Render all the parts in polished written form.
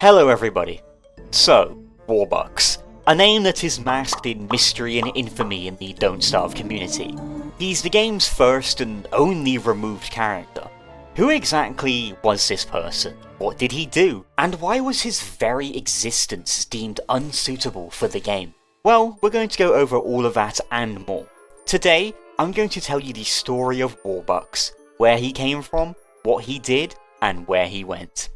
Hello everybody. So, Warbucks. A name that is masked in mystery and infamy in the Don't Starve community. He's the game's first and only removed character. Who exactly was this person? What did he do? And why was his very existence deemed unsuitable for the game? Well, we're going to go over all of that and more. Today, I'm going to tell you the story of Warbucks, where he came from, what he did, and where he went.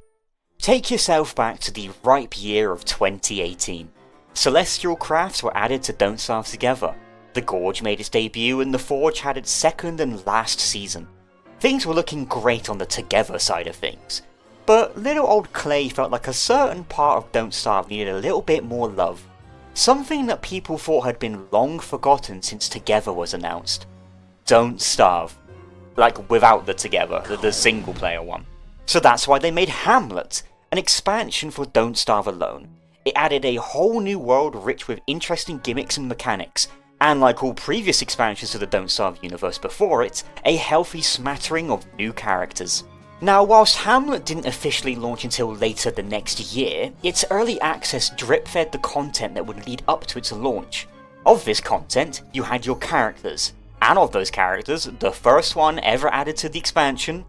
Take yourself back to the ripe year of 2018. Celestial crafts were added to Don't Starve together. The Gorge made its debut and the Forge had its second and last season. Things were looking great on the together side of things. But little old Clay felt like a certain part of Don't Starve needed a little bit more love. Something that people thought had been long forgotten since Together was announced. Don't Starve. Like without the Together, the single player one. So that's why they made Hamlet, an expansion for Don't Starve alone. It added a whole new world rich with interesting gimmicks and mechanics, and like all previous expansions to the Don't Starve universe before it, a healthy smattering of new characters. Now, whilst Hamlet didn't officially launch until later the next year, its early access drip-fed the content that would lead up to its launch. Of this content, you had your characters, and of those characters, the first one ever added to the expansion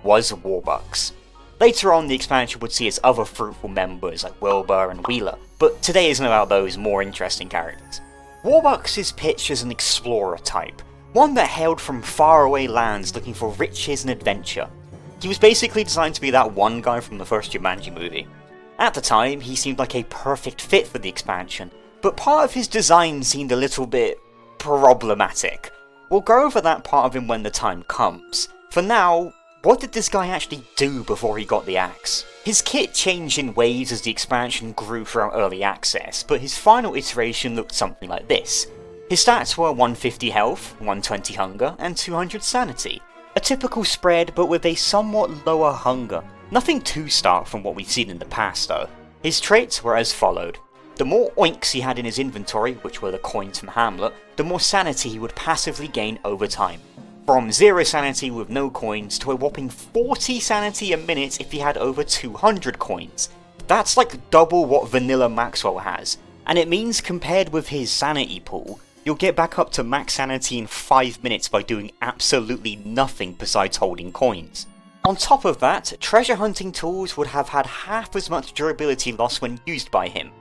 was Warbucks. Later on, the expansion would see its other fruitful members like Wilbur and Wheeler, but today isn't about those more interesting characters. Warbucks is pitched as an explorer type, one that hailed from faraway lands looking for riches and adventure. He was basically designed to be that one guy from the first Jumanji movie. At the time, he seemed like a perfect fit for the expansion, but part of his design seemed a little bit problematic. We'll go over that part of him when the time comes. For now, what did this guy actually do before he got the axe? His kit changed in waves as the expansion grew throughout early access, but his final iteration looked something like this. His stats were 150 health, 120 hunger, and 200 sanity. A typical spread, but with a somewhat lower hunger. Nothing too stark from what we've seen in the past though. His traits were as followed. The more oinks he had in his inventory, which were the coins from Hamlet, the more sanity he would passively gain over time. From 0 sanity with no coins to a whopping 40 sanity a minute if he had over 200 coins. That's like double what Vanilla Maxwell has, and it means compared with his sanity pool, you'll get back up to max sanity in 5 minutes by doing absolutely nothing besides holding coins. On top of that, treasure hunting tools would have had half as much durability loss when used by him.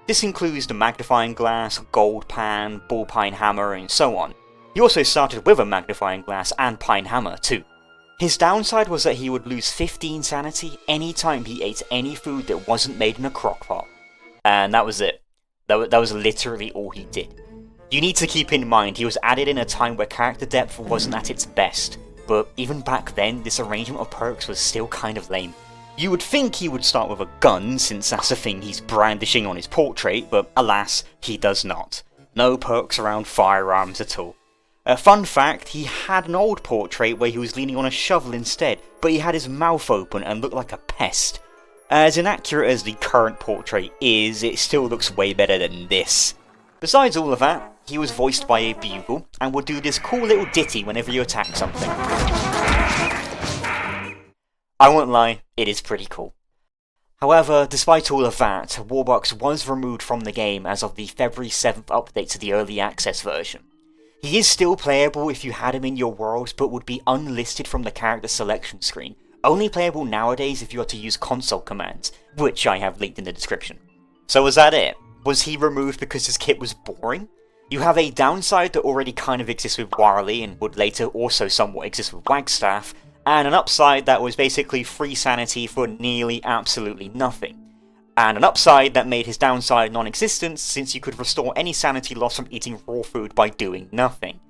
This includes the magnifying glass, gold pan, ball pine hammer, and so on. He also started with a magnifying glass and pine hammer too. His downside was that he would lose 15 sanity anytime he ate any food that wasn't made in a crockpot. And that was it. That was literally all he did. You need to keep in mind he was added in a time where character depth wasn't at its best, but even back then this arrangement of perks was still kind of lame. You would think he would start with a gun since that's a thing he's brandishing on his portrait, but alas, he does not. No perks around firearms at all. A fun fact, he had an old portrait where he was leaning on a shovel instead, but he had his mouth open and looked like a pest. As inaccurate as the current portrait is, it still looks way better than this. Besides all of that, he was voiced by a bugle, and would do this cool little ditty whenever you attack something. I won't lie, it is pretty cool. However, despite all of that, Warbucks was removed from the game as of the February 7th update to the early access version. He is still playable if you had him in your world, but would be unlisted from the character selection screen, only playable nowadays if you are to use console commands, which I have linked in the description. So was that it? Was he removed because his kit was boring? You have a downside that already kind of exists with Warley and would later also somewhat exist with Wagstaff, and an upside that was basically free sanity for nearly absolutely nothing. And an upside that made his downside non-existent since you could restore any sanity loss from eating raw food by doing nothing.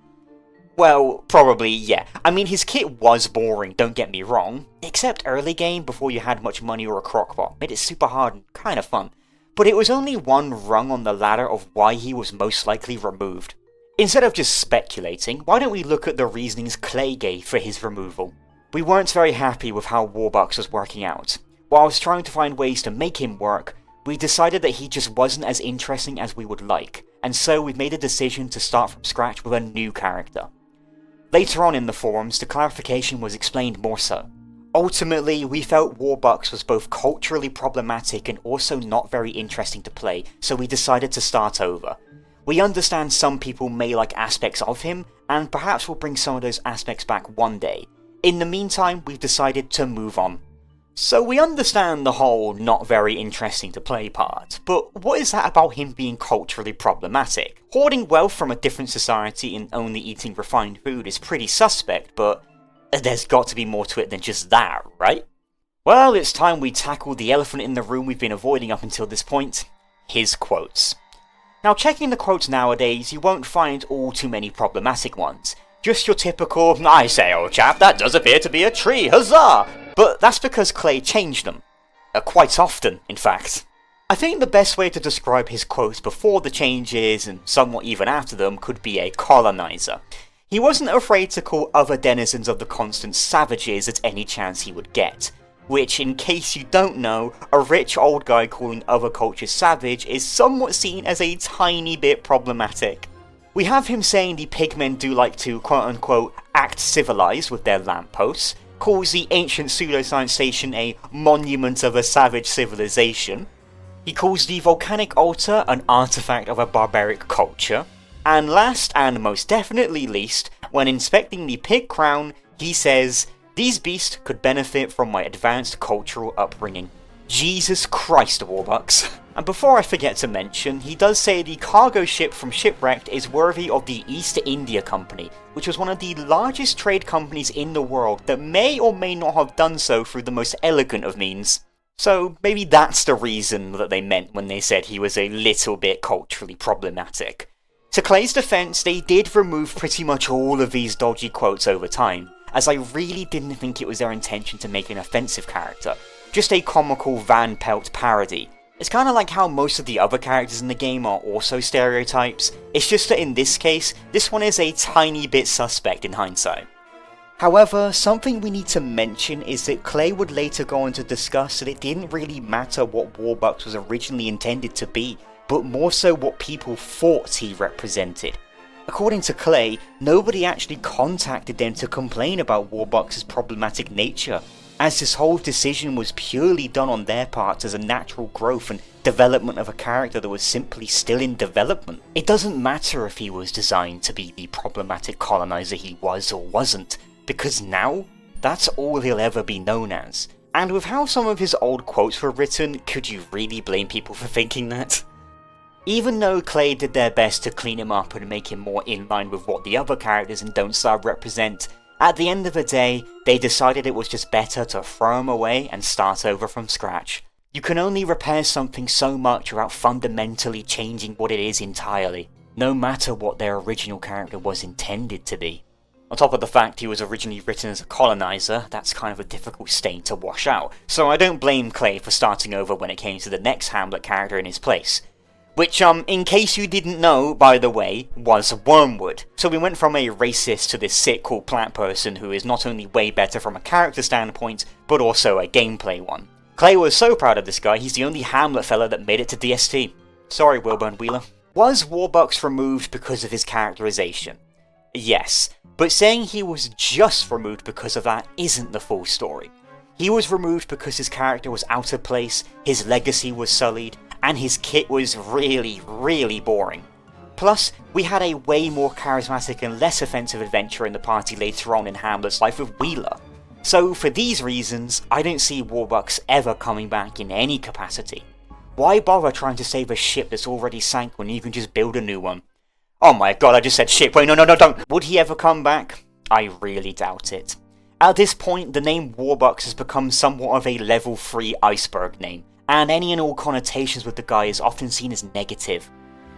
Well, probably, yeah. I mean, his kit was boring, don't get me wrong, except early game before you had much money or a crockpot, made it super hard and kinda fun. But it was only one rung on the ladder of why he was most likely removed. Instead of just speculating, why don't we look at the reasonings Clay gave for his removal? We weren't very happy with how Warbucks was working out. Whilst trying to find ways to make him work, we decided that he just wasn't as interesting as we would like, and so we made a decision to start from scratch with a new character. Later on in the forums, the clarification was explained more so. Ultimately, we felt Warbucks was both culturally problematic and also not very interesting to play, so we decided to start over. We understand some people may like aspects of him, and perhaps we'll bring some of those aspects back one day. In the meantime, we've decided to move on. So we understand the whole not very interesting to play part, but what is that about him being culturally problematic? Hoarding wealth from a different society and only eating refined food is pretty suspect, but there's got to be more to it than just that, right? Well, it's time we tackle the elephant in the room we've been avoiding up until this point, his quotes. Now, checking the quotes nowadays, you won't find all too many problematic ones. Just your typical, "I say, old chap, that does appear to be a tree, huzzah!" But that's because Clay changed them. Quite often, in fact. I think the best way to describe his quotes before the changes, and somewhat even after them, could be a colonizer. He wasn't afraid to call other denizens of the continent savages at any chance he would get. Which, in case you don't know, a rich old guy calling other cultures savage is somewhat seen as a tiny bit problematic. We have him saying the pigmen do like to quote-unquote act civilized with their lampposts, calls the ancient pseudoscience station a monument of a savage civilization. He calls the volcanic altar an artifact of a barbaric culture. And last and most definitely least, when inspecting the pig crown, he says, "These beasts could benefit from my advanced cultural upbringing." Jesus Christ, Warbucks. And before I forget to mention, he does say the cargo ship from Shipwrecked is worthy of the East India Company, which was one of the largest trade companies in the world that may or may not have done so through the most elegant of means. So maybe that's the reason that they meant when they said he was a little bit culturally problematic. To Clay's defense, they did remove pretty much all of these dodgy quotes over time, as I really didn't think it was their intention to make an offensive character, just a comical Van Pelt parody. It's kinda like how most of the other characters in the game are also stereotypes, it's just that in this case, this one is a tiny bit suspect in hindsight. However, something we need to mention is that Clay would later go on to discuss that it didn't really matter what Warbucks was originally intended to be, but more so what people thought he represented. According to Clay, nobody actually contacted them to complain about Warbucks' problematic nature, as this whole decision was purely done on their part as a natural growth and development of a character that was simply still in development. It doesn't matter if he was designed to be the problematic colonizer he was or wasn't, because now, that's all he'll ever be known as. And with how some of his old quotes were written, could you really blame people for thinking that? Even though Clay did their best to clean him up and make him more in line with what the other characters in Don't Starve represent, at the end of the day, they decided it was just better to throw him away and start over from scratch. You can only repair something so much without fundamentally changing what it is entirely, no matter what their original character was intended to be. On top of the fact he was originally written as a colonizer, that's kind of a difficult stain to wash out, so I don't blame Clay for starting over when it came to the next Hamlet character in his place. Which, in case you didn't know, by the way, was Wormwood. So we went from a racist to this sick cool plant person who is not only way better from a character standpoint, but also a gameplay one. Clay was so proud of this guy, he's the only Hamlet fella that made it to DST. Sorry, Wilburn Wheeler. Was Warbucks removed because of his characterization? Yes, but saying he was just removed because of that isn't the full story. He was removed because his character was out of place, his legacy was sullied, and his kit was really boring. Plus, we had a way more charismatic and less offensive adventure in the party later on in Hamlet's life with Wheeler. So for these reasons, I don't see Warbucks ever coming back in any capacity. Why bother trying to save a ship that's already sank when you can just build a new one? Oh my god, I just said ship, wait no, don't! Would he ever come back? I really doubt it. At this point, the name Warbucks has become somewhat of a level 3 iceberg name, and any and all connotations with the guy is often seen as negative.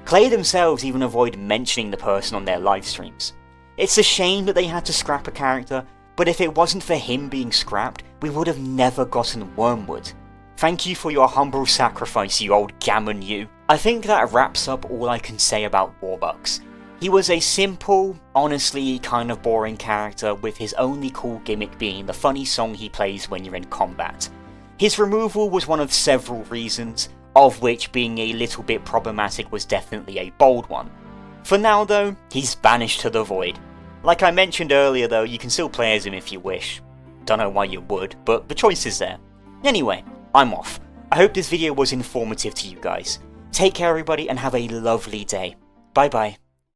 Clay themselves even avoid mentioning the person on their live streams. It's a shame that they had to scrap a character, but if it wasn't for him being scrapped, we would have never gotten Wormwood. Thank you for your humble sacrifice, you old gammon you. I think that wraps up all I can say about Warbucks. He was a simple, honestly kind of boring character with his only cool gimmick being the funny song he plays when you're in combat. His removal was one of several reasons, of which being a little bit problematic was definitely a bold one. For now though, he's banished to the void. Like I mentioned earlier though, you can still play as him if you wish. Don't know why you would, but the choice is there. Anyway, I'm off. I hope this video was informative to you guys. Take care everybody and have a lovely day. Bye bye.